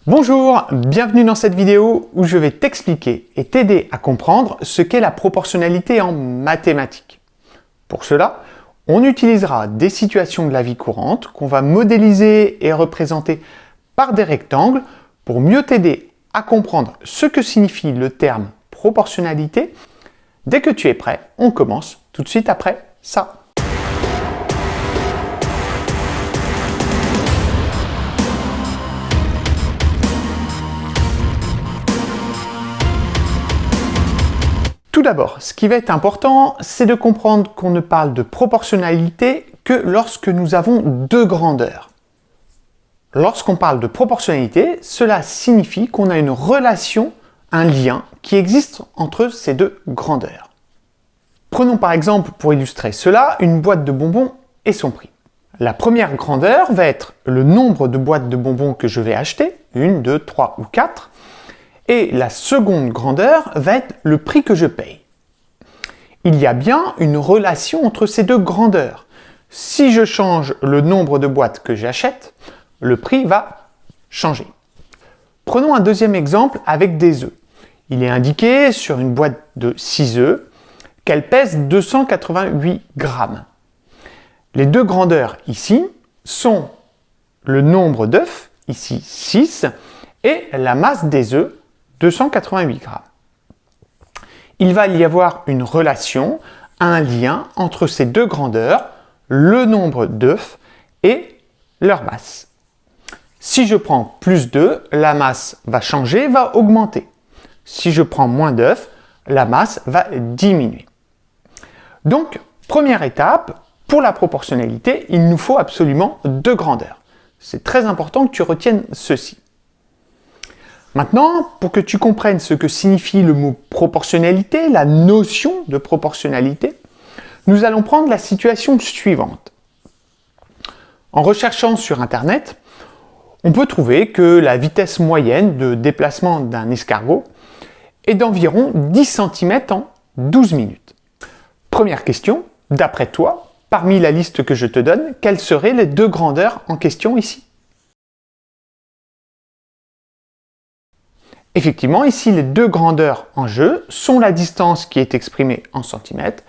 Bonjour, bienvenue dans cette vidéo où je vais t'expliquer et t'aider à comprendre ce qu'est la proportionnalité en mathématiques. Pour cela, on utilisera des situations de la vie courante qu'on va modéliser et représenter par des rectangles pour mieux t'aider à comprendre ce que signifie le terme proportionnalité. Dès que tu es prêt, on commence tout de suite après ça. Tout d'abord, ce qui va être important, c'est de comprendre qu'on ne parle de proportionnalité que lorsque nous avons deux grandeurs. Lorsqu'on parle de proportionnalité, cela signifie qu'on a une relation, un lien qui existe entre ces deux grandeurs. Prenons par exemple, pour illustrer cela, une boîte de bonbons et son prix. La première grandeur va être le nombre de boîtes de bonbons que je vais acheter, 1, 2, 3 ou 4. Et la seconde grandeur va être le prix que je paye. Il y a bien une relation entre ces deux grandeurs. Si je change le nombre de boîtes que j'achète, le prix va changer. Prenons un deuxième exemple avec des œufs. Il est indiqué sur une boîte de 6 œufs qu'elle pèse 288 grammes. Les deux grandeurs ici sont le nombre d'œufs, ici 6, et la masse des œufs, 288 grammes. Il va y avoir une relation, un lien entre ces deux grandeurs, le nombre d'œufs et leur masse. Si je prends plus d'œufs, la masse va changer, va augmenter. Si je prends moins d'œufs, la masse va diminuer. Donc, première étape, pour la proportionnalité, il nous faut absolument deux grandeurs. C'est très important que tu retiennes ceci. Maintenant, pour que tu comprennes ce que signifie le mot proportionnalité, la notion de proportionnalité, nous allons prendre la situation suivante. En recherchant sur Internet, on peut trouver que la vitesse moyenne de déplacement d'un escargot est d'environ 10 cm en 12 minutes. Première question, d'après toi, parmi la liste que je te donne, quelles seraient les deux grandeurs en question ici ? Effectivement, ici, les deux grandeurs en jeu sont la distance qui est exprimée en centimètres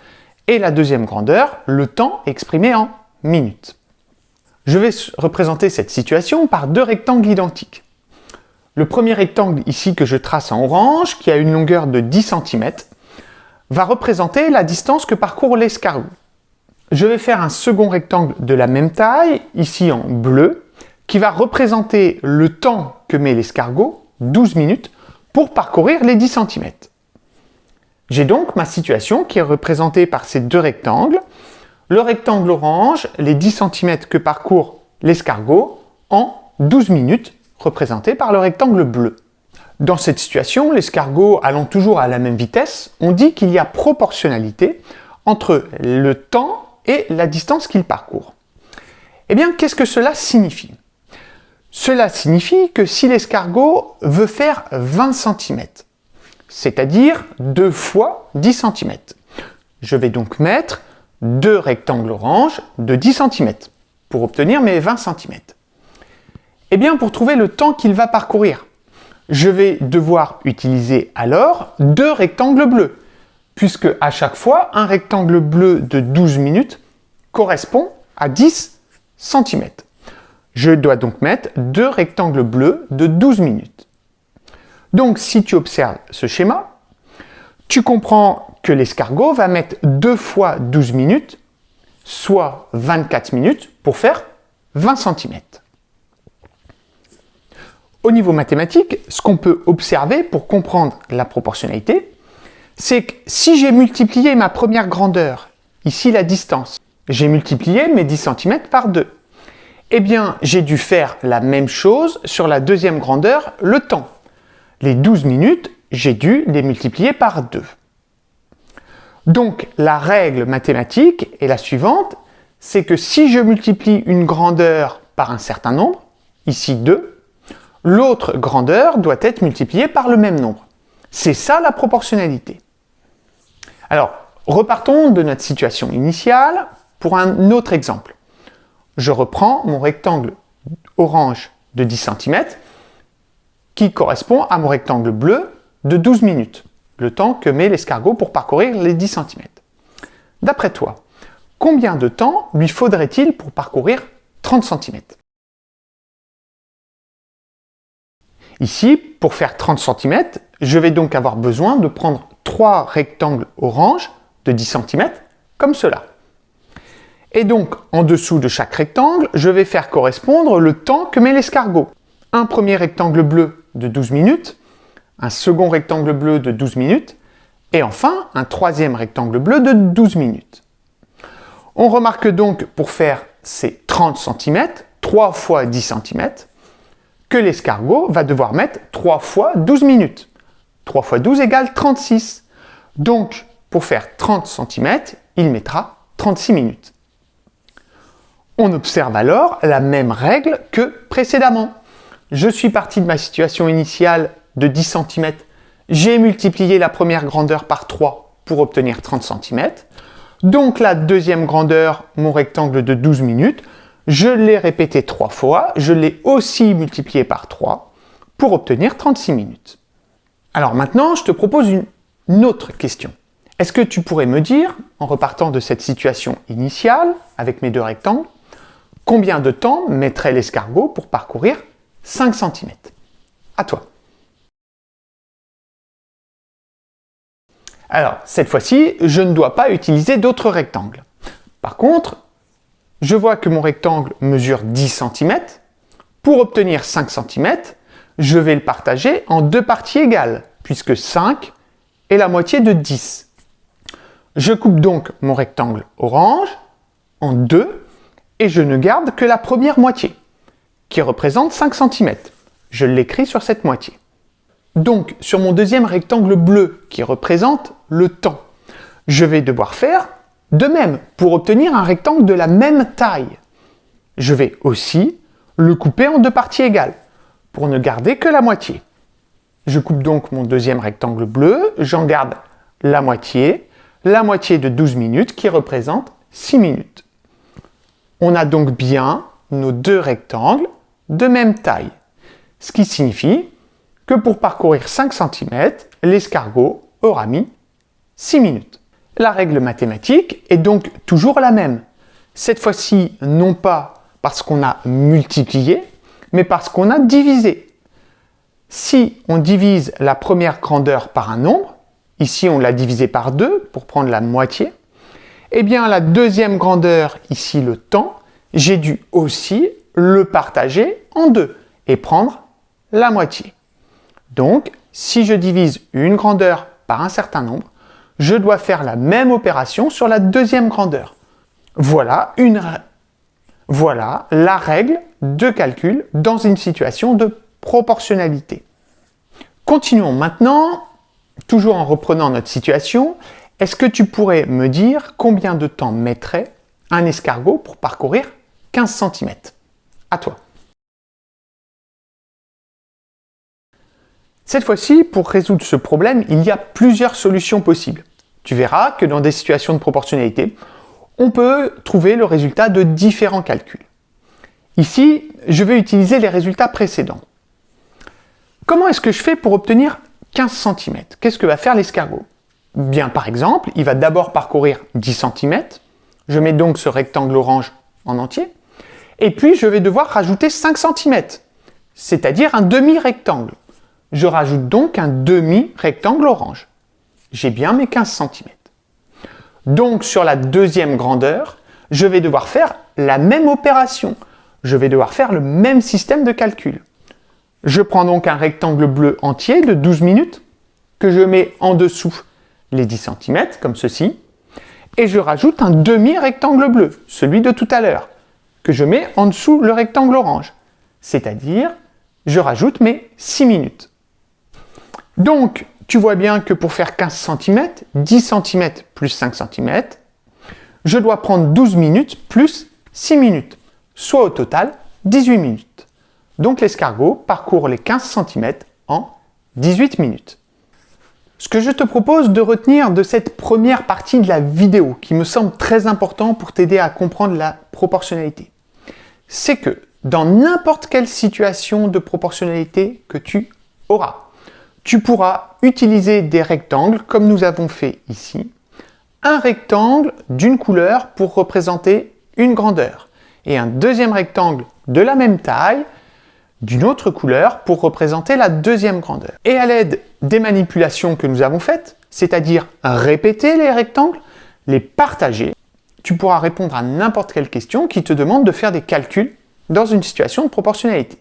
et la deuxième grandeur, le temps exprimé en minutes. Je vais représenter cette situation par deux rectangles identiques. Le premier rectangle ici que je trace en orange, qui a une longueur de 10 cm, va représenter la distance que parcourt l'escargot. Je vais faire un second rectangle de la même taille, ici en bleu, qui va représenter le temps que met l'escargot, 12 minutes, pour parcourir les 10 cm. J'ai donc ma situation qui est représentée par ces deux rectangles. Le rectangle orange, les 10 cm que parcourt l'escargot en 12 minutes, représenté par le rectangle bleu. Dans cette situation, l'escargot allant toujours à la même vitesse, on dit qu'il y a proportionnalité entre le temps et la distance qu'il parcourt. Eh bien, qu'est-ce que cela signifie ? Cela signifie que si l'escargot veut faire 20 cm, c'est-à-dire 2 fois 10 cm, je vais donc mettre deux rectangles orange de 10 cm pour obtenir mes 20 cm. Eh bien, pour trouver le temps qu'il va parcourir, je vais devoir utiliser alors deux rectangles bleus, puisque à chaque fois, un rectangle bleu de 12 minutes correspond à 10 cm. Je dois donc mettre deux rectangles bleus de 12 minutes. Donc, si tu observes ce schéma, tu comprends que l'escargot va mettre 2 fois 12 minutes, soit 24 minutes, pour faire 20 cm. Au niveau mathématique, ce qu'on peut observer pour comprendre la proportionnalité, c'est que si j'ai multiplié ma première grandeur, ici la distance, j'ai multiplié mes 10 cm par 2. Eh bien, j'ai dû faire la même chose sur la deuxième grandeur, le temps. Les 12 minutes, j'ai dû les multiplier par 2. Donc, la règle mathématique est la suivante, c'est que si je multiplie une grandeur par un certain nombre, ici 2, l'autre grandeur doit être multipliée par le même nombre. C'est ça la proportionnalité. Alors, repartons de notre situation initiale pour un autre exemple. Je reprends mon rectangle orange de 10 cm qui correspond à mon rectangle bleu de 12 minutes, le temps que met l'escargot pour parcourir les 10 cm. D'après toi, combien de temps lui faudrait-il pour parcourir 30 cm? Ici, pour faire 30 cm, je vais donc avoir besoin de prendre 3 rectangles orange de 10 cm, comme cela. Et donc, en dessous de chaque rectangle, je vais faire correspondre le temps que met l'escargot. Un premier rectangle bleu de 12 minutes, un second rectangle bleu de 12 minutes, et enfin un troisième rectangle bleu de 12 minutes. On remarque donc, pour faire ces 30 cm, 3 fois 10 cm, que l'escargot va devoir mettre 3 fois 12 minutes. 3 fois 12 égale 36. Donc, pour faire 30 cm, il mettra 36 minutes. On observe alors la même règle que précédemment. Je suis parti de ma situation initiale de 10 cm. J'ai multiplié la première grandeur par 3 pour obtenir 30 cm. Donc la deuxième grandeur, mon rectangle de 12 minutes, je l'ai répété 3 fois, je l'ai aussi multiplié par 3 pour obtenir 36 minutes. Alors maintenant, je te propose une autre question. Est-ce que tu pourrais me dire, en repartant de cette situation initiale, avec mes deux rectangles, combien de temps mettrait l'escargot pour parcourir 5 cm? À toi. Alors, cette fois-ci, je ne dois pas utiliser d'autres rectangles. Par contre, je vois que mon rectangle mesure 10 cm. Pour obtenir 5 cm, je vais le partager en deux parties égales, puisque 5 est la moitié de 10. Je coupe donc mon rectangle orange en deux et je ne garde que la première moitié, qui représente 5 cm. Je l'écris sur cette moitié. Donc, sur mon deuxième rectangle bleu, qui représente le temps, je vais devoir faire de même pour obtenir un rectangle de la même taille. Je vais aussi le couper en deux parties égales, pour ne garder que la moitié. Je coupe donc mon deuxième rectangle bleu, j'en garde la moitié de 12 minutes qui représente 6 minutes. On a donc bien nos deux rectangles de même taille, ce qui signifie que pour parcourir 5 cm, l'escargot aura mis 6 minutes. La règle mathématique est donc toujours la même. Cette fois-ci, non pas parce qu'on a multiplié, mais parce qu'on a divisé. Si on divise la première grandeur par un nombre, ici on l'a divisé par 2 pour prendre la moitié, eh bien la deuxième grandeur, ici le temps, j'ai dû aussi le partager en deux et prendre la moitié. Donc, si je divise une grandeur par un certain nombre, je dois faire la même opération sur la deuxième grandeur. Voilà la règle de calcul dans une situation de proportionnalité. Continuons maintenant, toujours en reprenant notre situation. Est-ce que tu pourrais me dire combien de temps mettrait un escargot pour parcourir 15 cm? À toi. Cette fois-ci, pour résoudre ce problème, il y a plusieurs solutions possibles. Tu verras que dans des situations de proportionnalité, on peut trouver le résultat de différents calculs. Ici, je vais utiliser les résultats précédents. Comment est-ce que je fais pour obtenir 15 cm? Qu'est-ce que va faire l'escargot? Bien, par exemple, il va d'abord parcourir 10 cm. Je mets donc ce rectangle orange en entier. Et puis, je vais devoir rajouter 5 cm, c'est-à-dire un demi-rectangle. Je rajoute donc un demi-rectangle orange. J'ai bien mes 15 cm. Donc, sur la deuxième grandeur, je vais devoir faire la même opération. Je vais devoir faire le même système de calcul. Je prends donc un rectangle bleu entier de 12 minutes, que je mets en dessous les 10 cm, comme ceci, et je rajoute un demi-rectangle bleu, celui de tout à l'heure, que je mets en dessous le rectangle orange, c'est-à-dire, je rajoute mes 6 minutes. Donc, tu vois bien que pour faire 15 cm, 10 cm plus 5 cm, je dois prendre 12 minutes plus 6 minutes, soit au total 18 minutes. Donc l'escargot parcourt les 15 cm en 18 minutes. Ce que je te propose de retenir de cette première partie de la vidéo, qui me semble très important pour t'aider à comprendre la proportionnalité, c'est que dans n'importe quelle situation de proportionnalité que tu auras. Tu pourras utiliser des rectangles comme nous avons fait ici. Un rectangle d'une couleur pour représenter une grandeur et un deuxième rectangle de la même taille d'une autre couleur pour représenter la deuxième grandeur. Et à l'aide des manipulations que nous avons faites, c'est-à-dire répéter les rectangles, les partager, tu pourras répondre à n'importe quelle question qui te demande de faire des calculs dans une situation de proportionnalité.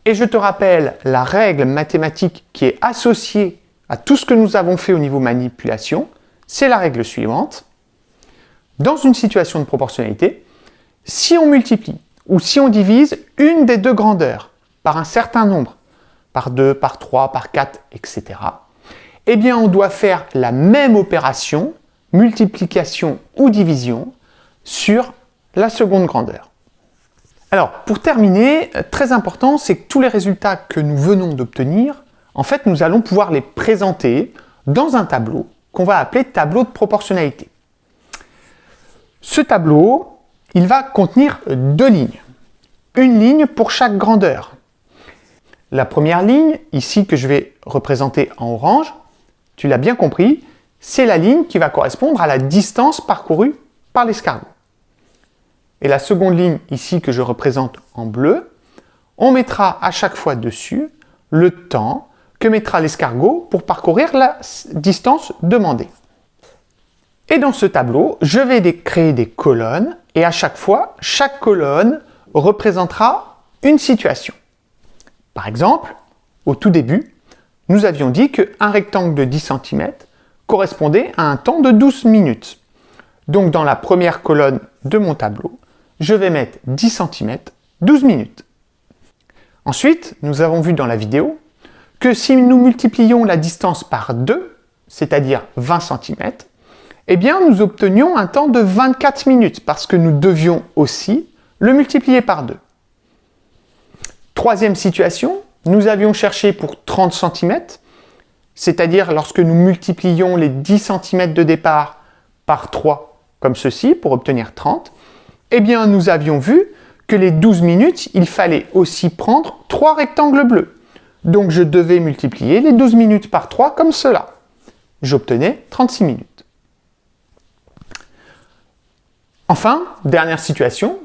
Et je te rappelle la règle mathématique qui est associée à tout ce que nous avons fait au niveau manipulation, c'est la règle suivante. Dans une situation de proportionnalité, si on multiplie ou si on divise une des deux grandeurs par un certain nombre, par 2, par 3, par 4, etc., eh bien on doit faire la même opération, multiplication ou division, sur la seconde grandeur. Alors, pour terminer, très important, c'est que tous les résultats que nous venons d'obtenir, en fait, nous allons pouvoir les présenter dans un tableau qu'on va appeler tableau de proportionnalité. Ce tableau, il va contenir deux lignes. Une ligne pour chaque grandeur. La première ligne, ici que je vais représenter en orange, tu l'as bien compris, c'est la ligne qui va correspondre à la distance parcourue par l'escargot. Et la seconde ligne, ici que je représente en bleu, on mettra à chaque fois dessus le temps que mettra l'escargot pour parcourir la distance demandée. Et dans ce tableau, je vais créer des colonnes et à chaque fois, chaque colonne représentera une situation. Par exemple, au tout début, nous avions dit qu'un rectangle de 10 cm correspondait à un temps de 12 minutes. Donc dans la première colonne de mon tableau, je vais mettre 10 cm, 12 minutes. Ensuite, nous avons vu dans la vidéo que si nous multiplions la distance par 2, c'est-à-dire 20 cm, eh bien nous obtenions un temps de 24 minutes parce que nous devions aussi le multiplier par 2. Troisième situation, nous avions cherché pour 30 cm, c'est-à-dire lorsque nous multiplions les 10 cm de départ par 3, comme ceci, pour obtenir 30, eh bien nous avions vu que les 12 minutes, il fallait aussi prendre 3 rectangles bleus. Donc je devais multiplier les 12 minutes par 3 comme cela. J'obtenais 36 minutes. Enfin, dernière situation,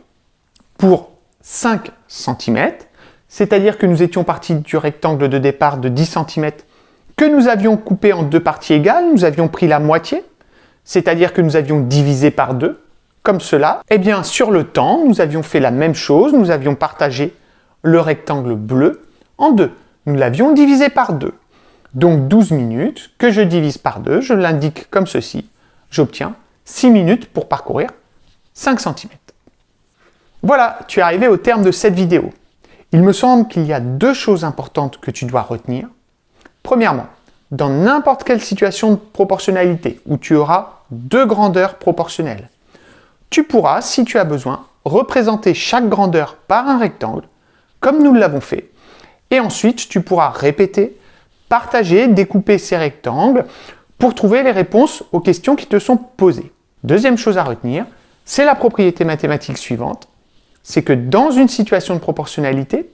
pour 5 cm, c'est-à-dire que nous étions partis du rectangle de départ de 10 cm que nous avions coupé en deux parties égales, nous avions pris la moitié, c'est-à-dire que nous avions divisé par 2, comme cela. Eh bien, sur le temps, nous avions fait la même chose, nous avions partagé le rectangle bleu en deux. Nous l'avions divisé par 2. Donc 12 minutes que je divise par 2, je l'indique comme ceci, j'obtiens 6 minutes pour parcourir 5 cm. Voilà, tu es arrivé au terme de cette vidéo. Il me semble qu'il y a deux choses importantes que tu dois retenir. Premièrement, dans n'importe quelle situation de proportionnalité où tu auras deux grandeurs proportionnelles, tu pourras, si tu as besoin, représenter chaque grandeur par un rectangle, comme nous l'avons fait, et ensuite tu pourras répéter, partager, découper ces rectangles pour trouver les réponses aux questions qui te sont posées. Deuxième chose à retenir, c'est la propriété mathématique suivante, c'est que dans une situation de proportionnalité,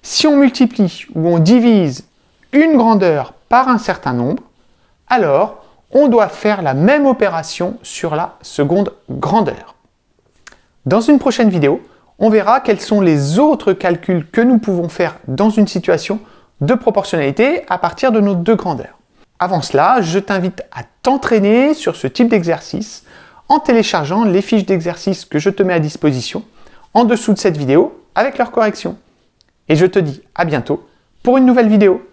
si on multiplie ou on divise une grandeur par un certain nombre, alors on doit faire la même opération sur la seconde grandeur. Dans une prochaine vidéo, on verra quels sont les autres calculs que nous pouvons faire dans une situation de proportionnalité à partir de nos deux grandeurs. Avant cela, je t'invite à t'entraîner sur ce type d'exercice en téléchargeant les fiches d'exercice que je te mets à disposition en dessous de cette vidéo avec leurs corrections. Et je te dis à bientôt pour une nouvelle vidéo.